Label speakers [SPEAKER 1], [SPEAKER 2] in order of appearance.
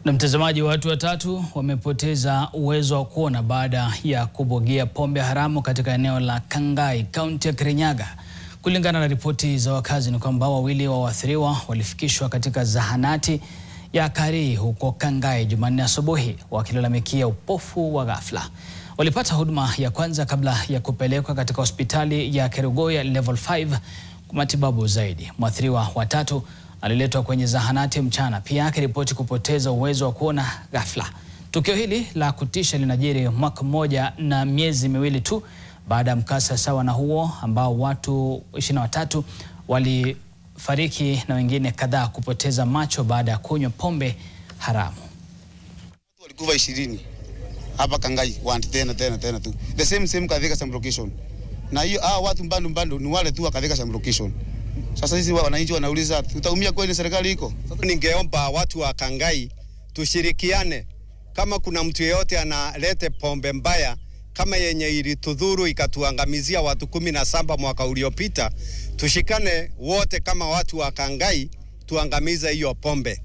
[SPEAKER 1] Na mtazamaji, watu watatu wamepoteza uwezo wa kuona baada ya kubugia pombe haramu katika eneo la Kangai, kaunti ya Kirinyaga. Kulingana na ripoti za wakazi ni kwamba wawili wa waathiriwa walifikishwa katika zahanati ya Kari huko Kangai Jumanne asubuhi wakilalamikia upofu wa ghafla. Walipata huduma ya kwanza kabla ya kupelekwa katika hospitali ya Kerugoya level 5 kwa matibabu zaidi. Mwathiriwa wa tatu aliletwa kwenye zahanati mchana, pia akiripoti kupoteza uwezo wa kuona ghafla. Tukio hili la kutisha linajiri mwaka mmoja na miezi miwili tu baada ya mkasa sawa na huo ambao watu 23 walifariki na wengine kadhaa kupoteza macho baada ya kunywa pombe haramu.
[SPEAKER 2] Walikufa 20 hapa Kangai, tena tu. The same Kathika Same location. Na hiyo watu mbando ni wale tu wa Kathika Same location. Sasa sisi wananchi wanauliza tutaumia kweli serikali iko?
[SPEAKER 3] Ningeomba watu wa Kangai tushirikiane. Kama kuna mtu yeyote analete pombe mbaya kama yenye ilitudhuru ikatuangamizia watu 17 mwaka uliopita, tushikane wote kama watu wa Kangai tuangamize hiyo pombe.